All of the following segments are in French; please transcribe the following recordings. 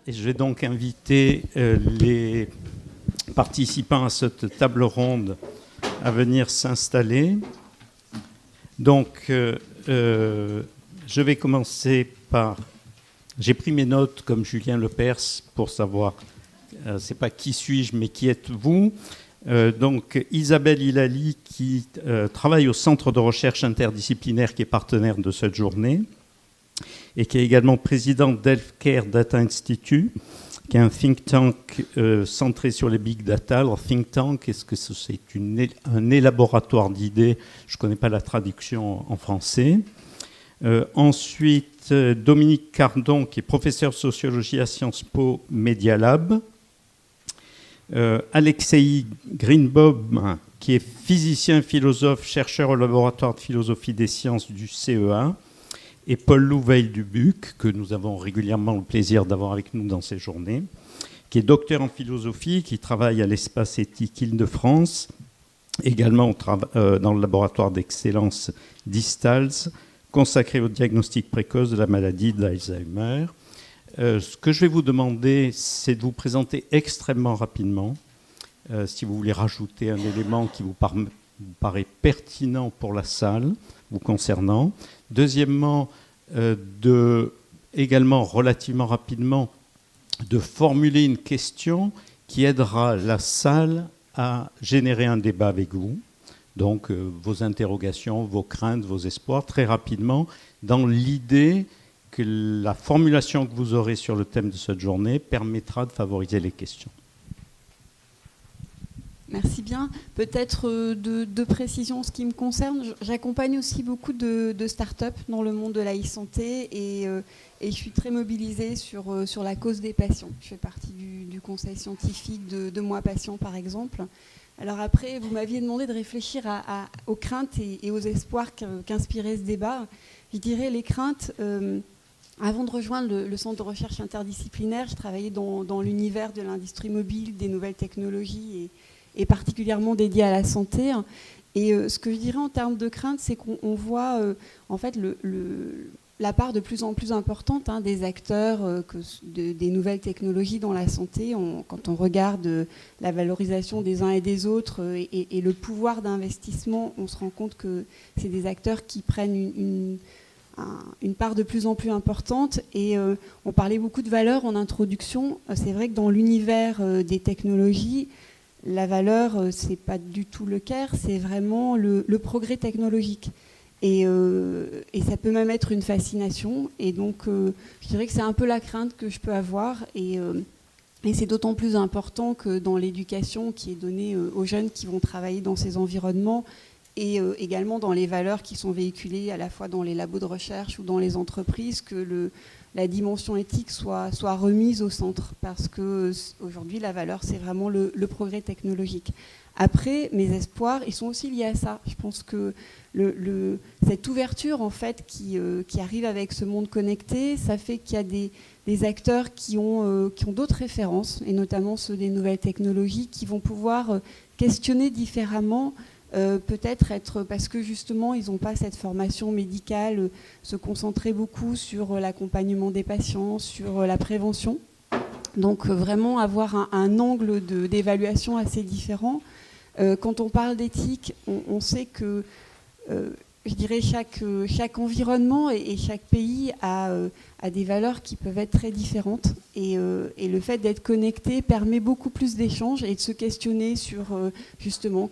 Et je vais donc inviter les participants à cette table ronde à venir s'installer. Donc, je vais commencer par... J'ai pris mes notes comme Julien Lepers pour savoir, c'est pas qui suis-je, mais qui êtes-vous. Donc, Isabelle Hilali, qui travaille au Centre de recherche interdisciplinaire qui est partenaire de cette journée et qui est également présidente d'Healthcare Data Institute, qui est un think tank centré sur les big data. Alors, think tank, est-ce que c'est un élaboratoire d'idées? Je ne connais pas la traduction en français. Ensuite, Dominique Cardon, qui est professeur de sociologie à Sciences Po Media Lab. Alexei Greenbaum, qui est physicien, philosophe, chercheur au laboratoire de philosophie des sciences du CEA. Et Paul Louveil-Dubuc, que nous avons régulièrement le plaisir d'avoir avec nous dans ces journées, qui est docteur en philosophie, qui travaille à l'Espace éthique Île-de-France, également dans le laboratoire d'excellence d'Istals, consacré au diagnostic précoce de la maladie d'Alzheimer. Ce que je vais vous demander, c'est de vous présenter extrêmement rapidement, si vous voulez rajouter un élément qui vous paraît pertinent pour la salle, vous concernant. Deuxièmement, également relativement rapidement, de formuler une question qui aidera la salle à générer un débat avec vous. Donc, vos interrogations, vos craintes, vos espoirs, très rapidement, dans l'idée que la formulation que vous aurez sur le thème de cette journée permettra de favoriser les questions. Merci bien. Peut-être deux précisions en ce qui me concerne. J'accompagne aussi beaucoup de start-up dans le monde de la e-santé et je suis très mobilisée sur la cause des patients. Je fais partie du conseil scientifique de Moi Patient, par exemple. Alors après, vous m'aviez demandé de réfléchir aux craintes et aux espoirs qu'inspirait ce débat. Je dirais les craintes... Avant de rejoindre le centre de recherche interdisciplinaire, je travaillais dans l'univers de l'industrie mobile, des nouvelles technologies et particulièrement dédié à la santé. Et ce que je dirais en termes de crainte, c'est qu'on voit en fait la part de plus en plus importante des acteurs des nouvelles technologies dans la santé. Quand on regarde la valorisation des uns et des autres et le pouvoir d'investissement, on se rend compte que c'est des acteurs qui prennent une part de plus en plus importante. Et on parlait beaucoup de valeur en introduction. C'est vrai que dans l'univers des technologies, la valeur, c'est pas du tout le cœur, c'est vraiment le progrès technologique. Et ça peut même être une fascination. Et donc, je dirais que c'est un peu la crainte que je peux avoir. Et c'est d'autant plus important que dans l'éducation qui est donnée aux jeunes qui vont travailler dans ces environnements et également dans les valeurs qui sont véhiculées à la fois dans les labos de recherche ou dans les entreprises, que la dimension éthique soit remise au centre, parce qu'aujourd'hui, la valeur, c'est vraiment le progrès technologique. Après, mes espoirs, ils sont aussi liés à ça. Je pense que cette ouverture, en fait, qui arrive avec ce monde connecté, ça fait qu'il y a des acteurs qui ont d'autres références, et notamment ceux des nouvelles technologies, qui vont pouvoir questionner différemment, peut-être parce que justement ils n'ont pas cette formation médicale, se concentrer beaucoup sur l'accompagnement des patients, sur la prévention. Donc vraiment avoir un angle d'évaluation assez différent. Quand on parle d'éthique, on sait que je dirais chaque environnement et chaque pays a des valeurs qui peuvent être très différentes. Et le fait d'être connecté permet beaucoup plus d'échanges et de se questionner sur justement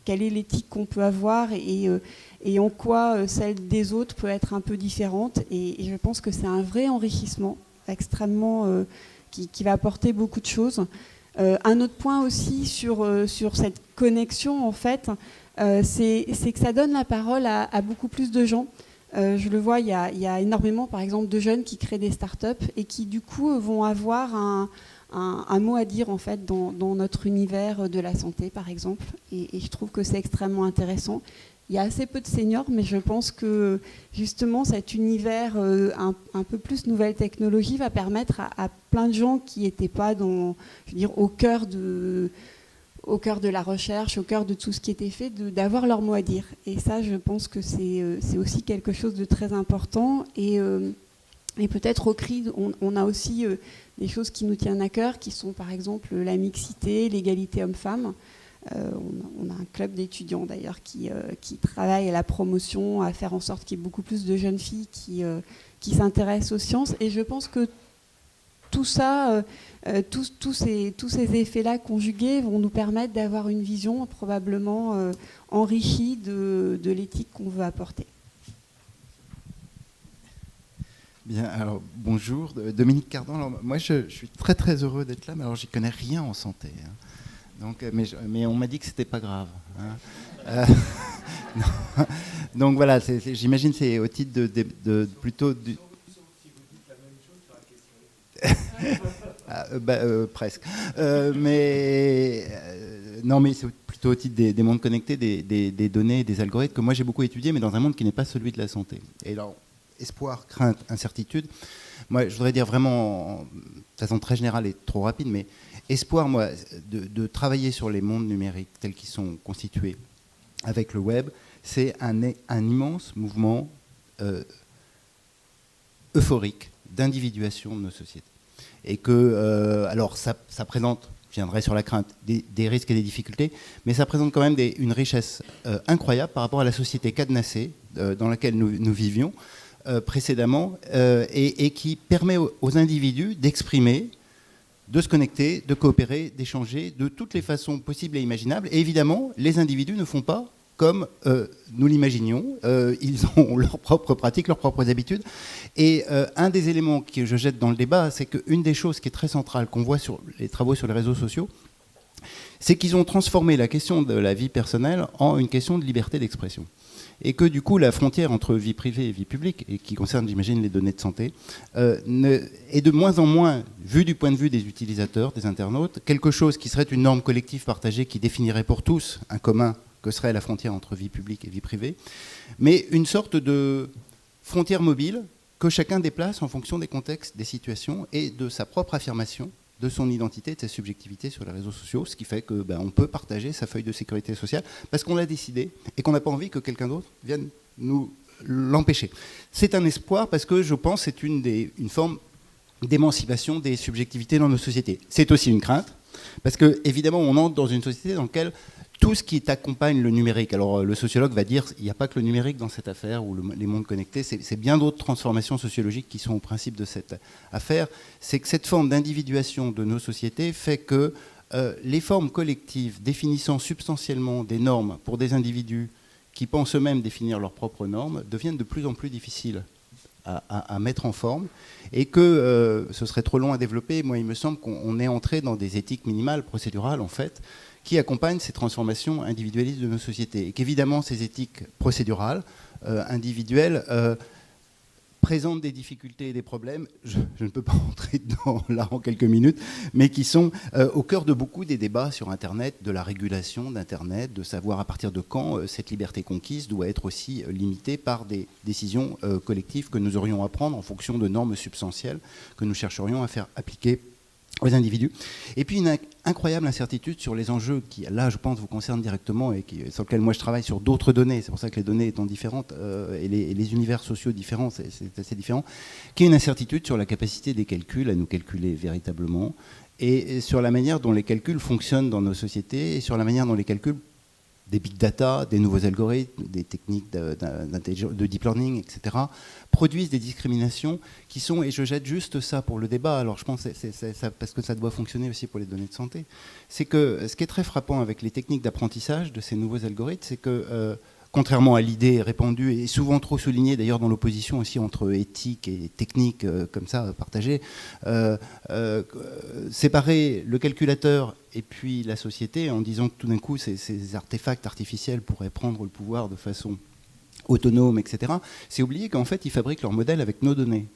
quelle est l'éthique qu'on peut avoir et en quoi celle des autres peut être un peu différente. Et je pense que c'est un vrai enrichissement extrêmement qui va apporter beaucoup de choses. Un autre point aussi sur cette connexion, en fait, c'est que ça donne la parole à beaucoup plus de gens. Je le vois, il y a énormément, par exemple, de jeunes qui créent des startups et qui, du coup, vont avoir un mot à dire, en fait, dans notre univers de la santé, par exemple. Et je trouve que c'est extrêmement intéressant. Il y a assez peu de seniors, mais je pense que, justement, cet univers un peu plus nouvelle technologie va permettre à plein de gens qui n'étaient pas au cœur de la recherche, au cœur de tout ce qui était fait, d'avoir leur mot à dire. Et ça, je pense que c'est aussi quelque chose de très important. Et Et peut-être au CRID, on a aussi des choses qui nous tiennent à cœur, qui sont par exemple la mixité, l'égalité homme-femme. On a un club d'étudiants d'ailleurs qui travaille à la promotion, à faire en sorte qu'il y ait beaucoup plus de jeunes filles qui s'intéressent aux sciences. Et je pense que tout ça, tous ces effets-là conjugués vont nous permettre d'avoir une vision probablement enrichie de l'éthique qu'on veut apporter. Bien, alors bonjour, Dominique Cardan. Alors, moi, je suis très très heureux d'être là, mais alors j'y connais rien en santé. Hein. Donc, mais on m'a dit que c'était pas grave. Hein. Donc voilà, j'imagine c'est au titre de plutôt du. Presque. Non, mais c'est plutôt au titre des mondes connectés, des données, des algorithmes que moi j'ai beaucoup étudié, mais dans un monde qui n'est pas celui de la santé. Et alors, espoir, crainte, incertitude. Moi, je voudrais dire vraiment, de façon très générale et trop rapide, mais espoir, moi, de travailler sur les mondes numériques tels qu'ils sont constitués avec le web, c'est un immense mouvement euphorique d'individuation de nos sociétés. Et que, alors, ça présente, je viendrai sur la crainte, des risques et des difficultés, mais ça présente quand même une richesse incroyable par rapport à la société cadenassée dans laquelle nous vivions précédemment, et qui permet aux individus d'exprimer, de se connecter, de coopérer, d'échanger de toutes les façons possibles et imaginables. Et évidemment, les individus ne font pas comme nous l'imaginions. Ils ont leurs propres pratiques, leurs propres habitudes. Et un des éléments que je jette dans le débat, c'est qu'une des choses qui est très centrale, qu'on voit sur les travaux sur les réseaux sociaux, c'est qu'ils ont transformé la question de la vie personnelle en une question de liberté d'expression. Et que du coup, la frontière entre vie privée et vie publique, et qui concerne, j'imagine, les données de santé, est de moins en moins, vu du point de vue des utilisateurs, des internautes, quelque chose qui serait une norme collective partagée qui définirait pour tous un commun que serait la frontière entre vie publique et vie privée, mais une sorte de frontière mobile que chacun déplace en fonction des contextes, des situations et de sa propre affirmation de son identité, de sa subjectivité sur les réseaux sociaux, ce qui fait que on peut partager sa feuille de sécurité sociale parce qu'on l'a décidé et qu'on n'a pas envie que quelqu'un d'autre vienne nous l'empêcher. C'est un espoir parce que je pense que c'est une forme d'émancipation des subjectivités dans nos sociétés. C'est aussi une crainte parce que évidemment on entre dans une société dans laquelle tout ce qui accompagne le numérique, alors le sociologue va dire qu'il n'y a pas que le numérique dans cette affaire ou les mondes connectés, c'est bien d'autres transformations sociologiques qui sont au principe de cette affaire. C'est que cette forme d'individuation de nos sociétés fait que les formes collectives définissant substantiellement des normes pour des individus qui pensent eux-mêmes définir leurs propres normes deviennent de plus en plus difficiles à mettre en forme et que ce serait trop long à développer. Moi, il me semble qu'on est entré dans des éthiques minimales, procédurales en fait, qui accompagnent ces transformations individualistes de nos sociétés. Et qu'évidemment, ces éthiques procédurales, individuelles, présentent des difficultés et des problèmes, je ne peux pas rentrer dedans là en quelques minutes, mais qui sont au cœur de beaucoup des débats sur Internet, de la régulation d'Internet, de savoir à partir de quand cette liberté conquise doit être aussi limitée par des décisions collectives que nous aurions à prendre en fonction de normes substantielles que nous chercherions à faire appliquer aux individus. Et puis une incroyable incertitude sur les enjeux qui, là, je pense, vous concernent directement et sur lesquels moi je travaille sur d'autres données. C'est pour ça que les données étant différentes et les univers sociaux différents, c'est assez différent. Qui est une incertitude sur la capacité des calculs à nous calculer véritablement et sur la manière dont les calculs fonctionnent dans nos sociétés et sur la manière dont les calculs des big data, des nouveaux algorithmes, des techniques de deep learning, etc., produisent des discriminations qui sont, et je jette juste ça pour le débat, alors je pense que c'est ça, parce que ça doit fonctionner aussi pour les données de santé, c'est que ce qui est très frappant avec les techniques d'apprentissage de ces nouveaux algorithmes, c'est que, contrairement à l'idée répandue et souvent trop soulignée d'ailleurs dans l'opposition aussi entre éthique et technique comme ça partagée, séparer le calculateur et puis la société en disant que tout d'un coup ces artefacts artificiels pourraient prendre le pouvoir de façon autonome, etc., c'est oublier qu'en fait ils fabriquent leur modèle avec nos données.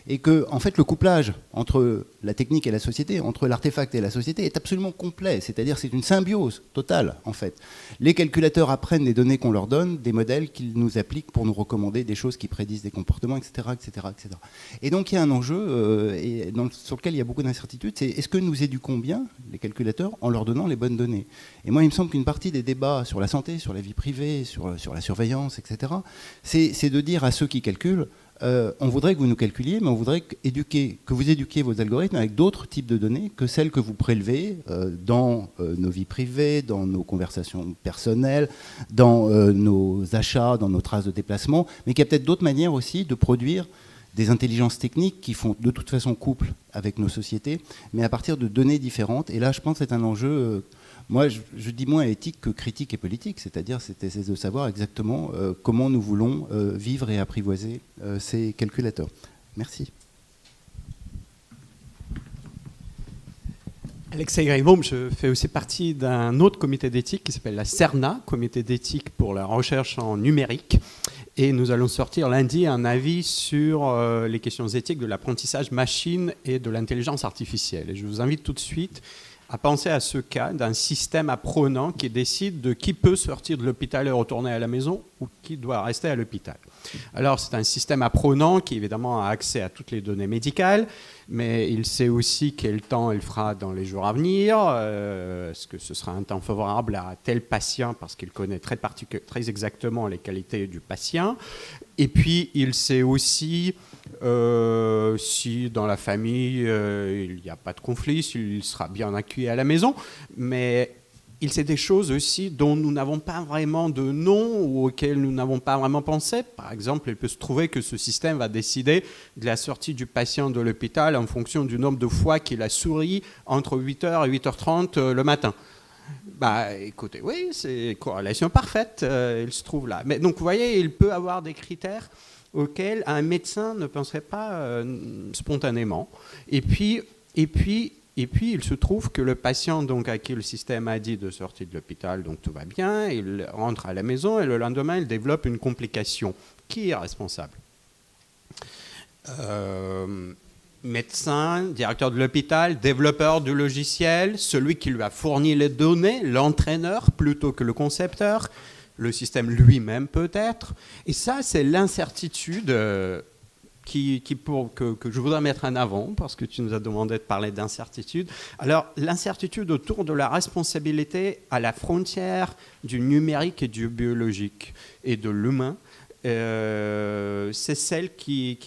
Et que en fait, le couplage entre la technique et la société, entre l'artefact et la société, est absolument complet. C'est-à-dire c'est une symbiose totale, en fait. Les calculateurs apprennent des données qu'on leur donne, des modèles qu'ils nous appliquent pour nous recommander des choses qui prédisent des comportements, etc. etc., etc. Et donc il y a un enjeu sur lequel il y a beaucoup d'incertitudes, c'est est-ce que nous éduquons bien les calculateurs en leur donnant les bonnes données? Et moi, il me semble qu'une partie des débats sur la santé, sur la vie privée, sur la surveillance, etc., c'est de dire à ceux qui calculent, on voudrait que vous nous calculiez, mais on voudrait que vous éduquiez vos algorithmes avec d'autres types de données que celles que vous prélevez dans nos vies privées, dans nos conversations personnelles, dans nos achats, dans nos traces de déplacement, mais qu'il y a peut-être d'autres manières aussi de produire des intelligences techniques qui font de toute façon couple avec nos sociétés, mais à partir de données différentes. Et là, je pense que c'est un enjeu... moi, je dis moins éthique que critique et politique, c'est-à-dire c'est de savoir exactement comment nous voulons vivre et apprivoiser ces calculateurs. Merci. Alexei Greybaum, je fais aussi partie d'un autre comité d'éthique qui s'appelle la CERNA, comité d'éthique pour la recherche en numérique. Et nous allons sortir lundi un avis sur les questions éthiques de l'apprentissage machine et de l'intelligence artificielle. Et je vous invite tout de suite à penser à ce cas d'un système apprenant qui décide de qui peut sortir de l'hôpital et retourner à la maison ou qui doit rester à l'hôpital. Alors c'est un système apprenant qui évidemment a accès à toutes les données médicales, mais il sait aussi quel temps il fera dans les jours à venir, est-ce que ce sera un temps favorable à tel patient parce qu'il connaît très exactement les qualités du patient. Et puis il sait aussi si dans la famille il n'y a pas de conflit, s'il sera bien accueilli à la maison, mais il sait des choses aussi dont nous n'avons pas vraiment de nom ou auxquelles nous n'avons pas vraiment pensé. Par exemple, il peut se trouver que ce système va décider de la sortie du patient de l'hôpital en fonction du nombre de fois qu'il a souri entre 8h et 8h30 le matin. Bah, écoutez, oui, c'est corrélation parfaite, il se trouve là. Mais donc, vous voyez, il peut avoir des critères auxquels un médecin ne penserait pas spontanément. Et puis, il se trouve que le patient donc, à qui le système a dit de sortir de l'hôpital, donc tout va bien, il rentre à la maison et le lendemain, il développe une complication. Qui est responsable ? Médecin, directeur de l'hôpital, développeur du logiciel, celui qui lui a fourni les données, l'entraîneur plutôt que le concepteur, le système lui-même peut-être. Et ça, c'est l'incertitude que je voudrais mettre en avant, parce que tu nous as demandé de parler d'incertitude. Alors, l'incertitude autour de la responsabilité à la frontière du numérique et du biologique et de l'humain, c'est celle qui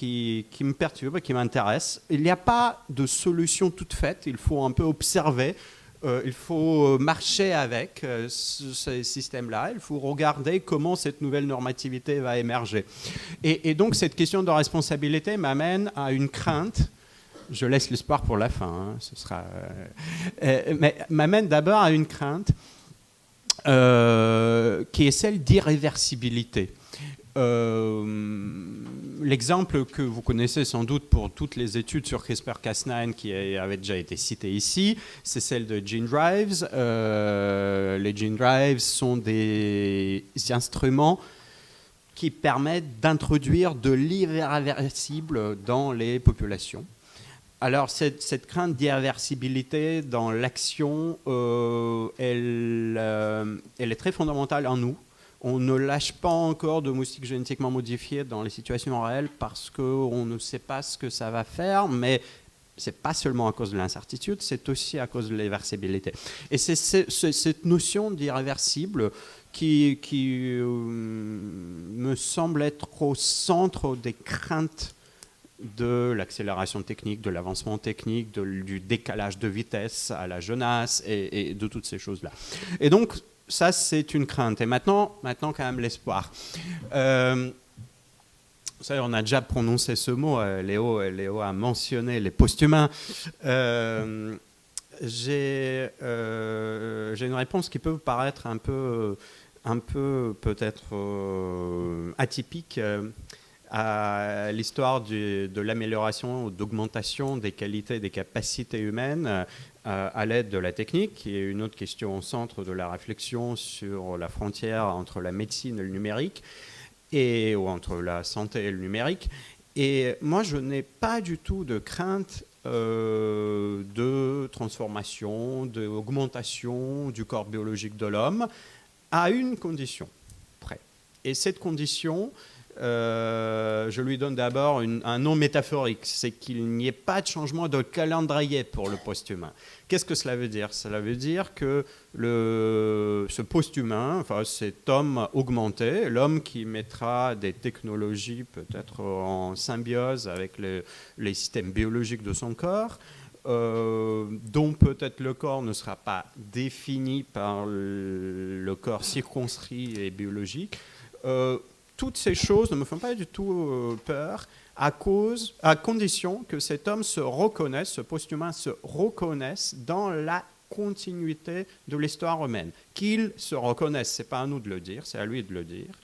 me perturbe, qui m'intéresse. Il n'y a pas de solution toute faite, il faut un peu observer, il faut marcher avec ce système-là, il faut regarder comment cette nouvelle normativité va émerger. Et donc cette question de responsabilité m'amène à une crainte, je laisse l'espoir pour la fin, mais m'amène d'abord à une crainte qui est celle d'irréversibilité. L'exemple que vous connaissez sans doute pour toutes les études sur CRISPR-Cas9 qui avaient déjà été citées ici, c'est celle de Gene Drives. Les Gene Drives sont des instruments qui permettent d'introduire de l'irréversible dans les populations. Alors cette crainte d'irréversibilité dans l'action, elle est très fondamentale en nous. On ne lâche pas encore de moustiques génétiquement modifiés dans les situations réelles parce qu'on ne sait pas ce que ça va faire, mais ce n'est pas seulement à cause de l'incertitude, c'est aussi à cause de l'irréversibilité. Et c'est cette notion d'irréversible qui me semble être au centre des craintes de l'accélération technique, de l'avancement technique, du décalage de vitesse à la jeunesse et de toutes ces choses-là. Et donc, ça, c'est une crainte. Et maintenant quand même, l'espoir. Vous savez, on a déjà prononcé ce mot. Léo a mentionné les post-humains. J'ai une réponse qui peut vous paraître un peu peut-être atypique à l'histoire de l'amélioration ou d'augmentation des qualités et des capacités humaines à l'aide de la technique, qui est une autre question au centre de la réflexion sur la frontière entre la médecine et le numérique, ou entre la santé et le numérique. Et moi, je n'ai pas du tout de crainte de transformation, d'augmentation du corps biologique de l'homme, à une condition près. Et cette condition, je lui donne d'abord un nom métaphorique, c'est qu'il n'y ait pas de changement de calendrier pour le post-humain. Qu'est-ce que cela veut dire? Cela veut dire que ce post-humain, enfin cet homme augmenté, l'homme qui mettra des technologies peut-être en symbiose avec les systèmes biologiques de son corps, dont peut-être le corps ne sera pas défini par le corps circonscrit et biologique, toutes ces choses ne me font pas du tout peur à condition que cet homme se reconnaisse, ce post-humain se reconnaisse dans la continuité de l'histoire humaine. Qu'il se reconnaisse, ce n'est pas à nous de le dire, c'est à lui de le dire,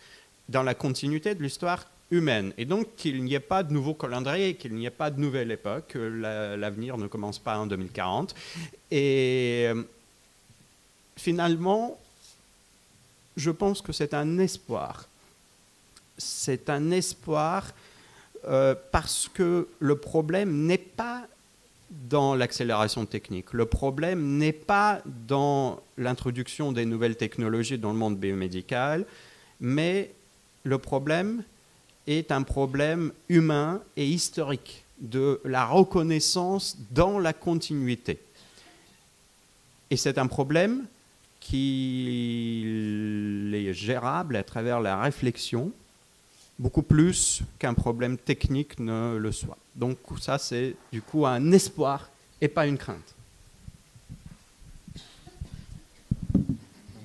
dans la continuité de l'histoire humaine. Et donc qu'il n'y ait pas de nouveau calendrier, qu'il n'y ait pas de nouvelle époque, que l'avenir ne commence pas en 2040. Et finalement, je pense que c'est un espoir. C'est un espoir parce que le problème n'est pas dans l'accélération technique. Le problème n'est pas dans l'introduction des nouvelles technologies dans le monde biomédical, mais le problème est un problème humain et historique de la reconnaissance dans la continuité. Et c'est un problème qui est gérable à travers la réflexion, beaucoup plus qu'un problème technique ne le soit. Donc ça, c'est du coup un espoir et pas une crainte.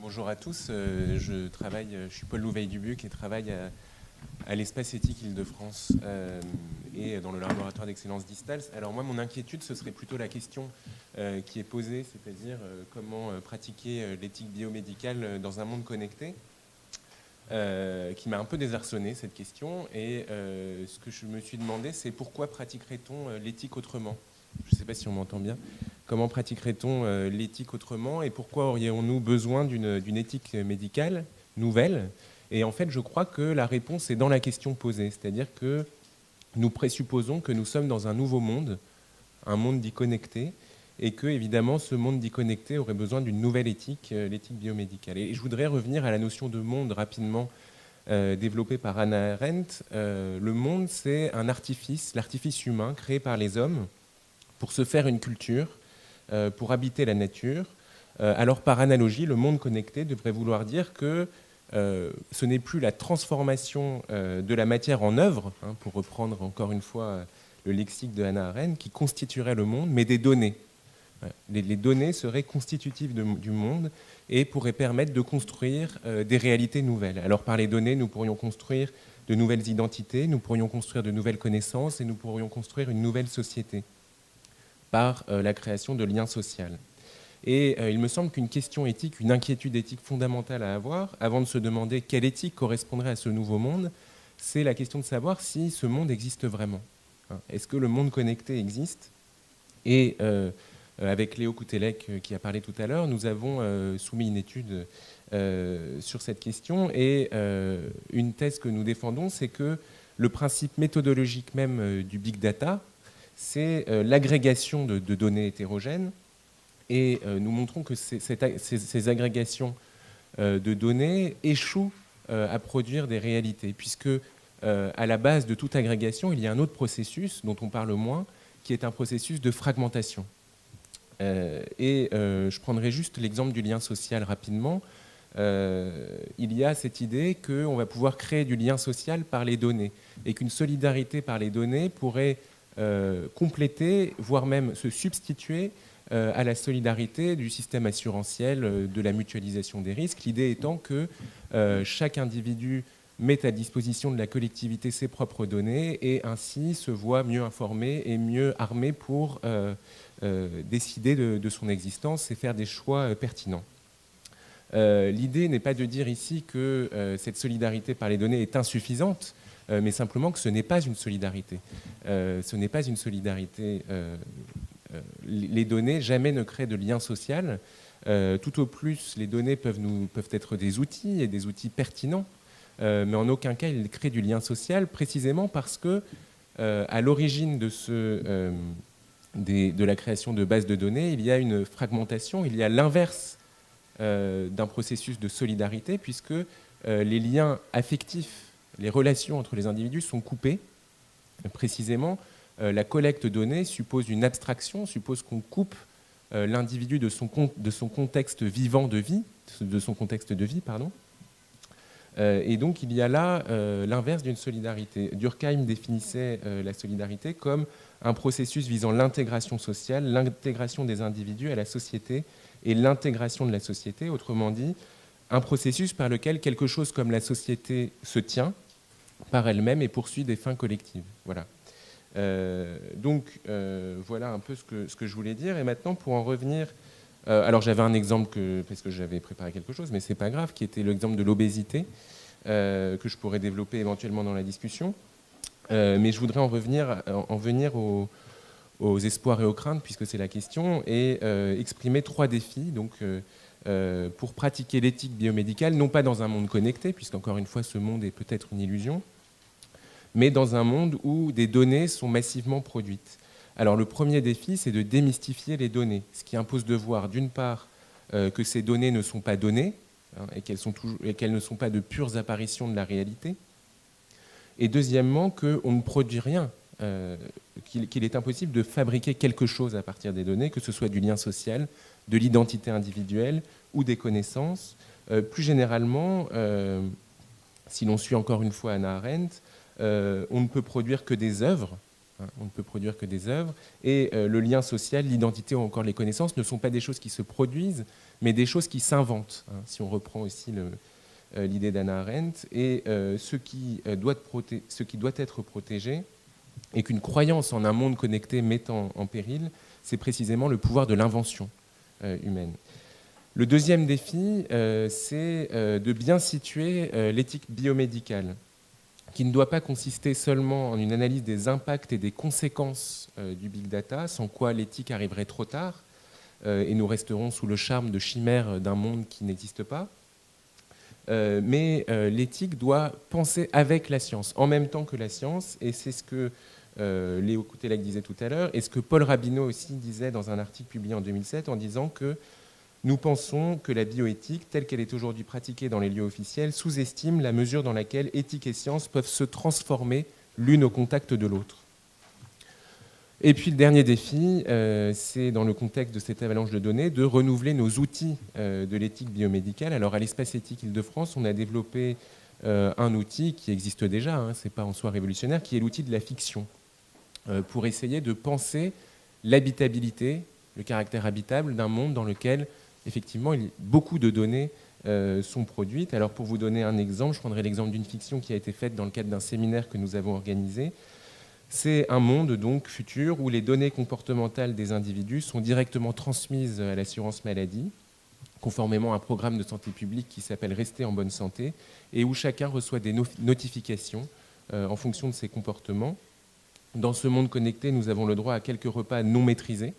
Bonjour à tous, je suis Paul Louveil-Dubuc et travaille à l'Espace Éthique Île-de-France et dans le laboratoire d'excellence d'Istals. Alors moi, mon inquiétude, ce serait plutôt la question qui est posée, c'est-à-dire comment pratiquer l'éthique biomédicale dans un monde connecté. Qui m'a un peu désarçonné, cette question. Et ce que je me suis demandé, c'est pourquoi pratiquerait-on l'éthique autrement? Je ne sais pas si on m'entend bien. Comment pratiquerait-on l'éthique autrement et pourquoi aurions-nous besoin d'une éthique médicale nouvelle? Et en fait, je crois que la réponse est dans la question posée. C'est-à-dire que nous présupposons que nous sommes dans un nouveau monde, un monde dit connecté, et que, évidemment, ce monde dit connecté aurait besoin d'une nouvelle éthique, l'éthique biomédicale. Et je voudrais revenir à la notion de monde rapidement développée par Hannah Arendt. Le monde, c'est un artifice, l'artifice humain créé par les hommes pour se faire une culture, pour habiter la nature. Alors, par analogie, le monde connecté devrait vouloir dire que ce n'est plus la transformation de la matière en œuvre, hein, pour reprendre encore une fois le lexique de Hannah Arendt, qui constituerait le monde, mais des données. Les données seraient constitutives du monde et pourraient permettre de construire des réalités nouvelles. Alors par les données, nous pourrions construire de nouvelles identités, nous pourrions construire de nouvelles connaissances et nous pourrions construire une nouvelle société par la création de liens sociaux. Et il me semble qu'une question éthique, une inquiétude éthique fondamentale à avoir, avant de se demander quelle éthique correspondrait à ce nouveau monde, c'est la question de savoir si ce monde existe vraiment. Est-ce que le monde connecté existe? Et avec Léo Koutelek qui a parlé tout à l'heure, nous avons soumis une étude sur cette question et une thèse que nous défendons, c'est que le principe méthodologique même du big data, c'est l'agrégation de données hétérogènes et nous montrons que ces agrégations de données échouent à produire des réalités puisque à la base de toute agrégation, il y a un autre processus dont on parle moins qui est un processus de fragmentation. Je prendrai juste l'exemple du lien social rapidement. Il y a cette idée qu'on va pouvoir créer du lien social par les données et qu'une solidarité par les données pourrait compléter, voire même se substituer à la solidarité du système assurantiel, de la mutualisation des risques. L'idée étant que chaque individu met à disposition de la collectivité ses propres données et ainsi se voit mieux informé et mieux armé pour décider de son existence et faire des choix pertinents. L'idée n'est pas de dire ici que cette solidarité par les données est insuffisante, mais simplement que ce n'est pas une solidarité. Ce n'est pas une solidarité. Les données jamais ne créent de lien social. Tout au plus, les données peuvent être des outils et des outils pertinents, mais en aucun cas ils créent du lien social, précisément parce que à l'origine de la création de bases de données, il y a une fragmentation, il y a l'inverse d'un processus de solidarité, puisque les liens affectifs Les relations entre les individus sont coupées. Précisément, la collecte de données suppose une abstraction, suppose qu'on coupe l'individu de son contexte vivant de vie, de son contexte de vie, pardon. Et donc, il y a là l'inverse d'une solidarité. Durkheim définissait la solidarité comme un processus visant l'intégration sociale, l'intégration des individus à la société et l'intégration de la société, autrement dit, un processus par lequel quelque chose comme la société se tient par elle-même et poursuit des fins collectives. Voilà. Voilà un peu ce que je voulais dire. Et maintenant, pour en revenir... alors, j'avais un exemple, parce que j'avais préparé quelque chose, mais ce n'est pas grave, qui était l'exemple de l'obésité, que je pourrais développer éventuellement dans la discussion. Mais je voudrais en venir aux espoirs et aux craintes, puisque c'est la question, et exprimer 3 défis donc, pour pratiquer l'éthique biomédicale, non pas dans un monde connecté, puisqu'encore une fois, ce monde est peut-être une illusion, mais dans un monde où des données sont massivement produites. Alors le premier défi, c'est de démystifier les données, ce qui impose de voir d'une part que ces données ne sont pas données, hein, et qu'elles ne sont pas de pures apparitions de la réalité, et deuxièmement qu'on ne produit rien, qu'il est impossible de fabriquer quelque chose à partir des données, que ce soit du lien social, de l'identité individuelle ou des connaissances. Plus généralement, si l'on suit encore une fois Hannah Arendt, on ne peut produire que des œuvres, hein, on ne peut produire que des œuvres, et le lien social, l'identité ou encore les connaissances ne sont pas des choses qui se produisent, mais des choses qui s'inventent, hein, si on reprend aussi l'idée d'Hannah Arendt, et ce qui doit être protégé, et qu'une croyance en un monde connecté met en péril, c'est précisément le pouvoir de l'invention humaine. Le deuxième défi, c'est de bien situer l'éthique biomédicale, qui ne doit pas consister seulement en une analyse des impacts et des conséquences du big data, sans quoi l'éthique arriverait trop tard, et nous resterons sous le charme de chimères d'un monde qui n'existe pas. Mais l'éthique doit penser avec la science, en même temps que la science, et c'est ce que Léo Coutelec disait tout à l'heure, et ce que Paul Rabineau aussi disait dans un article publié en 2007, en disant que nous pensons que la bioéthique, telle qu'elle est aujourd'hui pratiquée dans les lieux officiels, sous-estime la mesure dans laquelle éthique et science peuvent se transformer l'une au contact de l'autre. Et puis le dernier défi, c'est dans le contexte de cette avalanche de données, de renouveler nos outils de l'éthique biomédicale. Alors à l'Espace Éthique Île-de-France, on a développé un outil qui existe déjà, hein, c'est pas en soi révolutionnaire, qui est l'outil de la fiction, pour essayer de penser l'habitabilité, le caractère habitable d'un monde dans lequel, effectivement, beaucoup de données sont produites. Alors pour vous donner un exemple, je prendrai l'exemple d'une fiction qui a été faite dans le cadre d'un séminaire que nous avons organisé. C'est un monde donc futur où les données comportementales des individus sont directement transmises à l'assurance maladie, conformément à un programme de santé publique qui s'appelle Rester en bonne santé, et où chacun reçoit des notifications en fonction de ses comportements. Dans ce monde connecté, nous avons le droit à quelques repas non maîtrisés,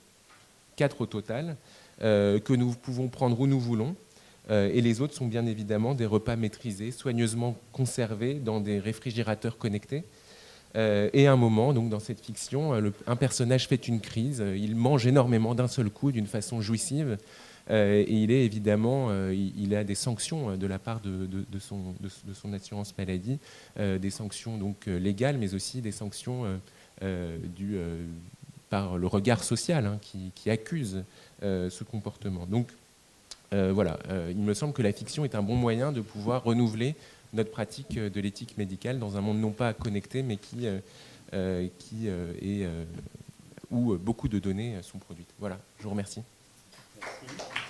4 au total, que nous pouvons prendre où nous voulons, et les autres sont bien évidemment des repas maîtrisés, soigneusement conservés dans des réfrigérateurs connectés. Et à un moment, donc, dans cette fiction, un personnage fait une crise, il mange énormément d'un seul coup, d'une façon jouissive, et il est évidemment, il a des sanctions de la part de son assurance maladie, des sanctions donc légales, mais aussi des sanctions par le regard social, hein, qui accuse ce comportement. Donc voilà, il me semble que la fiction est un bon moyen de pouvoir renouveler notre pratique de l'éthique médicale dans un monde non pas connecté, mais où beaucoup de données sont produites. Voilà, je vous remercie. Merci.